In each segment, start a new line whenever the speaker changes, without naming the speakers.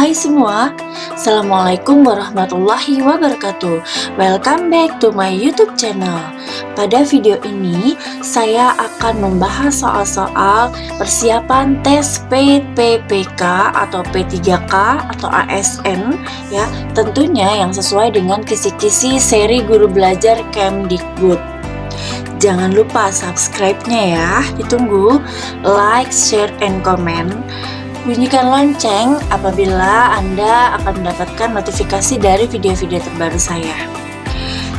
Hai semua, Assalamualaikum warahmatullahi wabarakatuh. Welcome back to my YouTube channel. Pada video ini, saya akan membahas soal-soal persiapan tes PPPK atau P3K atau ASN ya, tentunya yang sesuai dengan kisi-kisi seri guru belajar Kemdikbud. Jangan lupa subscribe-nya ya, ditunggu, like, share, and comment. Bunyikan lonceng apabila Anda akan mendapatkan notifikasi dari video-video terbaru saya.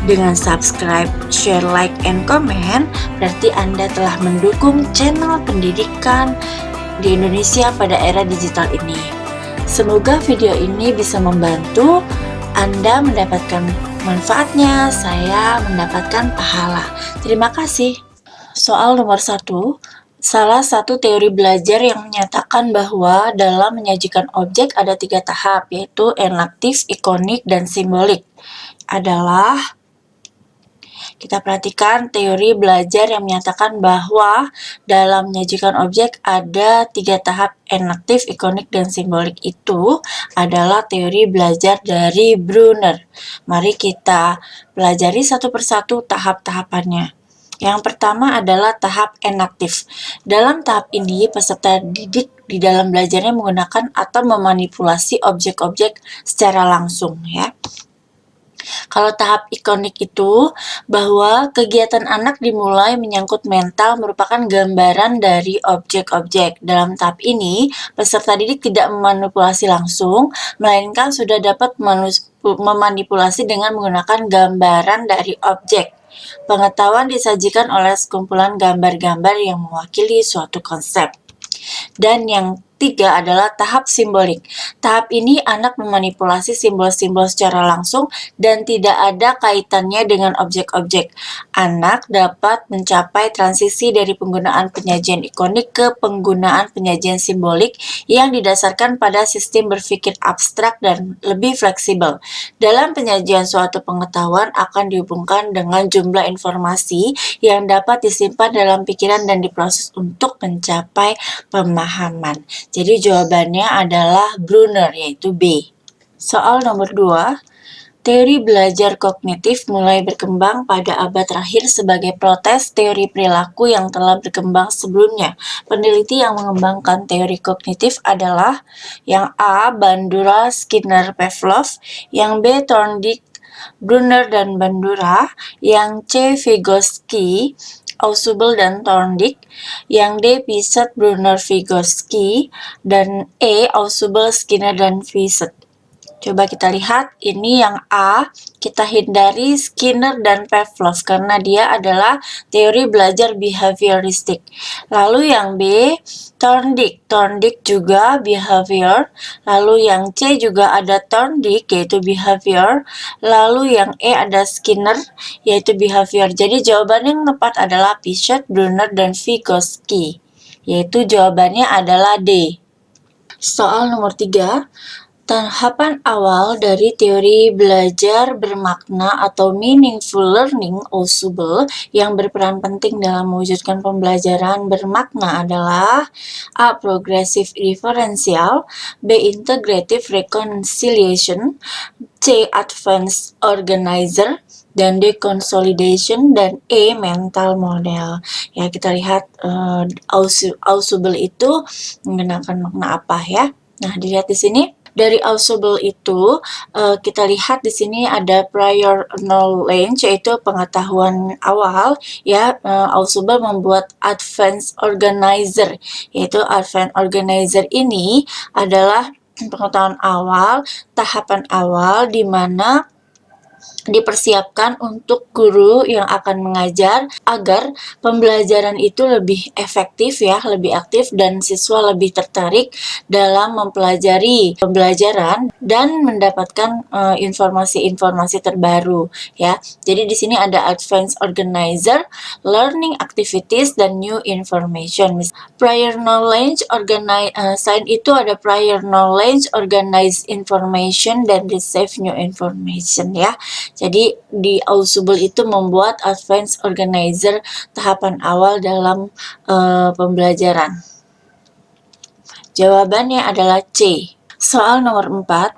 Dengan subscribe, share, like, and comment, berarti Anda telah mendukung channel pendidikan di Indonesia pada era digital ini. Semoga video ini bisa membantu Anda mendapatkan manfaatnya, saya mendapatkan pahala. Terima kasih. Soal nomor 1. Salah satu teori belajar yang menyatakan bahwa dalam menyajikan objek ada 3 tahap, yaitu enaktif, ikonik, dan simbolik. Adalah, kita perhatikan teori belajar yang menyatakan bahwa dalam menyajikan objek ada 3 tahap enaktif, ikonik, dan simbolik. Itu adalah teori belajar dari Brunner. Mari kita pelajari satu persatu tahap-tahapannya. Yang pertama adalah tahap enaktif. Dalam tahap ini, peserta didik di dalam belajarnya menggunakan atau memanipulasi objek-objek secara langsung ya. Kalau tahap ikonik itu bahwa kegiatan anak dimulai menyangkut mental merupakan gambaran dari objek-objek. Dalam tahap ini, peserta didik tidak memanipulasi langsung, melainkan sudah dapat memanipulasi dengan menggunakan gambaran dari objek. Pengetahuan disajikan oleh sekumpulan gambar-gambar yang mewakili suatu konsep. Dan yang 3 adalah tahap simbolik. Tahap ini anak memanipulasi simbol-simbol secara langsung dan tidak ada kaitannya dengan objek-objek. Anak dapat mencapai transisi dari penggunaan penyajian ikonik ke penggunaan penyajian simbolik yang didasarkan pada sistem berpikir abstrak dan lebih fleksibel. Dalam penyajian suatu pengetahuan akan dihubungkan dengan jumlah informasi yang dapat disimpan dalam pikiran dan diproses untuk mencapai pemahaman. Jadi jawabannya adalah Brunner, yaitu B. Soal nomor 2. Teori belajar kognitif mulai berkembang pada abad terakhir sebagai protes teori perilaku yang telah berkembang sebelumnya. Peneliti yang mengembangkan teori kognitif adalah yang A. Bandura, Skinner, Pavlov, yang B. Thorndike, Brunner, dan Bandura, yang C. Vygotsky, Ausubel, dan Thorndike, yang D. Piaget, Brunner, Vygotsky, dan E. Ausubel, Skinner, dan Piaget. Coba kita lihat, ini yang A, kita hindari Skinner dan Pavlov karena dia adalah teori belajar behavioristik. Lalu yang B, Thorndike juga behavior. Lalu yang C juga ada Thorndike, yaitu behavior. Lalu yang E ada Skinner, yaitu behavior. Jadi jawaban yang tepat adalah Piaget, Brunner, dan Vygotsky, yaitu jawabannya adalah D. Soal nomor 3. Tahapan awal dari teori belajar bermakna atau meaningful learning Ausubel yang berperan penting dalam mewujudkan pembelajaran bermakna adalah A. Progressive differential, B. Integrative reconciliation, C. Advanced organizer, dan D. consolidation, dan E. mental model. Ya, kita lihat Ausubel itu menggunakan makna apa ya. Nah, dilihat di sini. Dari Ausubel itu kita lihat di sini ada prior knowledge, yaitu pengetahuan awal ya. Ausubel membuat advanced organizer, yaitu advanced organizer ini adalah pengetahuan awal, tahapan awal di mana dipersiapkan untuk guru yang akan mengajar agar pembelajaran itu lebih efektif ya, lebih aktif dan siswa lebih tertarik dalam mempelajari pembelajaran dan mendapatkan informasi-informasi terbaru ya. Jadi di sini ada advanced organizer, learning activities, dan new information. Prior knowledge selain itu ada prior knowledge, organized information, dan receive new information ya. Jadi di Ausubel itu membuat advanced organizer tahapan awal dalam pembelajaran. Jawabannya adalah C. Soal nomor 4.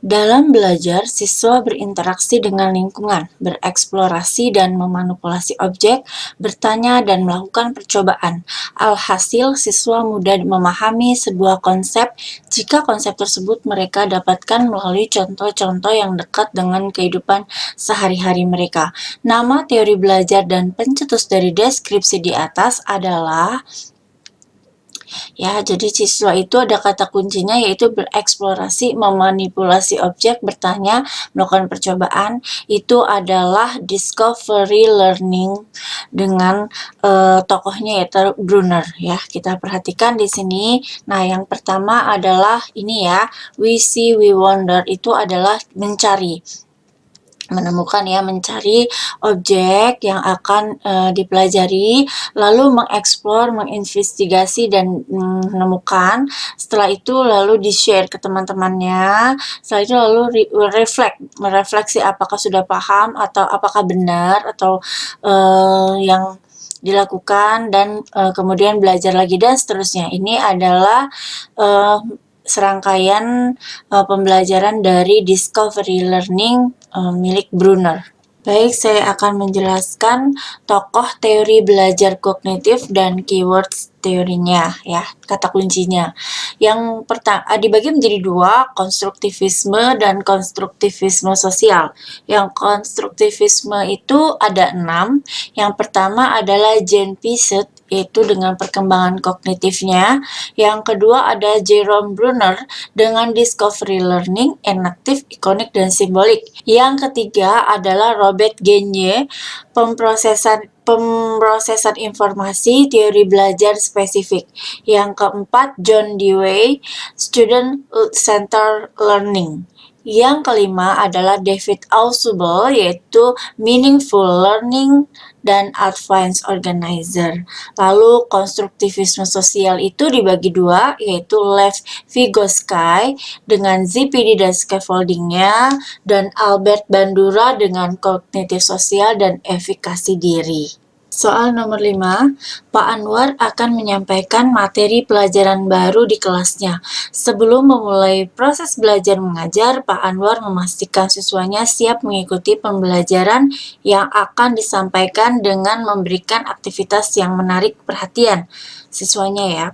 Dalam belajar, siswa berinteraksi dengan lingkungan, bereksplorasi dan memanipulasi objek, bertanya dan melakukan percobaan. Alhasil, siswa mudah memahami sebuah konsep jika konsep tersebut mereka dapatkan melalui contoh-contoh yang dekat dengan kehidupan sehari-hari mereka. Nama teori belajar dan pencetus dari deskripsi di atas adalah ya, jadi siswa itu ada kata kuncinya yaitu bereksplorasi, memanipulasi objek, bertanya, melakukan percobaan. Itu adalah discovery learning dengan tokohnya yaitu Brunner ya. Kita perhatikan di sini. Nah, yang pertama adalah ini ya, we see, we wonder, itu adalah mencari, menemukan ya, mencari objek yang akan dipelajari, lalu mengeksplor, menginvestigasi dan menemukan. Setelah itu lalu di-share ke teman-temannya. Setelah itu lalu merefleksi apakah sudah paham atau apakah benar atau yang dilakukan, dan kemudian belajar lagi dan seterusnya. Ini adalah serangkaian pembelajaran dari discovery learning milik Brunner. Baik, saya akan menjelaskan tokoh teori belajar kognitif dan keywords teorinya ya, kata kuncinya. Yang pertama dibagi menjadi dua, konstruktivisme dan konstruktivisme sosial. Yang konstruktivisme itu ada 6. Yang pertama adalah Jean Piaget, yaitu dengan perkembangan kognitifnya. Yang kedua ada Jerome Brunner dengan discovery learning, enaktif, ikonik, dan simbolik. Yang ketiga adalah Robert Gagne, pemrosesan informasi, teori belajar spesifik. Yang keempat, John Dewey, student center learning. Yang kelima adalah David Ausubel, yaitu meaningful learning dan advanced organizer. Lalu konstruktivisme sosial itu dibagi dua, yaitu Lev Vygotsky dengan ZPD dan scaffoldingnya, dan Albert Bandura dengan kognitif sosial dan efikasi diri. Soal nomor 5, Pak Anwar akan menyampaikan materi pelajaran baru di kelasnya. Sebelum memulai proses belajar mengajar, Pak Anwar memastikan siswanya siap mengikuti pembelajaran yang akan disampaikan dengan memberikan aktivitas yang menarik perhatian siswanya ya,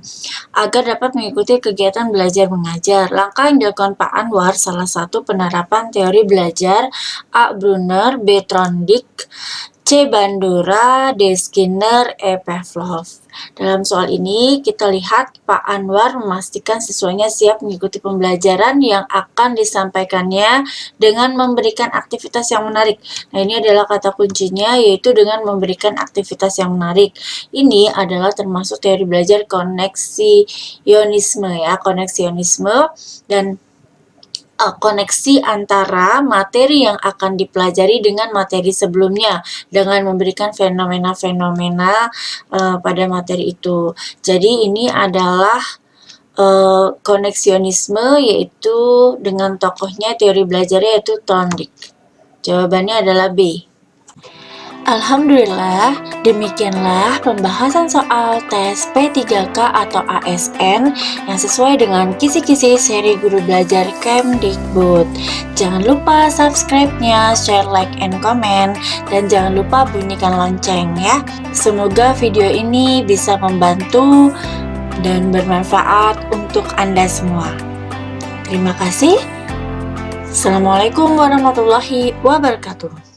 agar dapat mengikuti kegiatan belajar mengajar. Langkah yang dilakukan Pak Anwar salah satu penerapan teori belajar A. Brunner, B. Trondijk, C. Bandura, D. Skinner, E. Pavlov. Dalam soal ini kita lihat Pak Anwar memastikan siswanya siap mengikuti pembelajaran yang akan disampaikannya dengan memberikan aktivitas yang menarik. Nah, ini adalah kata kuncinya, yaitu dengan memberikan aktivitas yang menarik. Ini adalah termasuk teori belajar koneksionisme ya, koneksionisme dan koneksi antara materi yang akan dipelajari dengan materi sebelumnya dengan memberikan fenomena-fenomena pada materi itu. Jadi ini adalah koneksionisme, yaitu dengan tokohnya teori belajarnya yaitu Thorndike. Jawabannya adalah B. Alhamdulillah, demikianlah pembahasan soal tes P3K atau ASN yang sesuai dengan kisi-kisi seri Guru Belajar Kemdikbud. Jangan lupa subscribe-nya, share, like, and comment, dan jangan lupa bunyikan lonceng ya. Semoga video ini bisa membantu dan bermanfaat untuk Anda semua. Terima kasih. Assalamualaikum warahmatullahi wabarakatuh.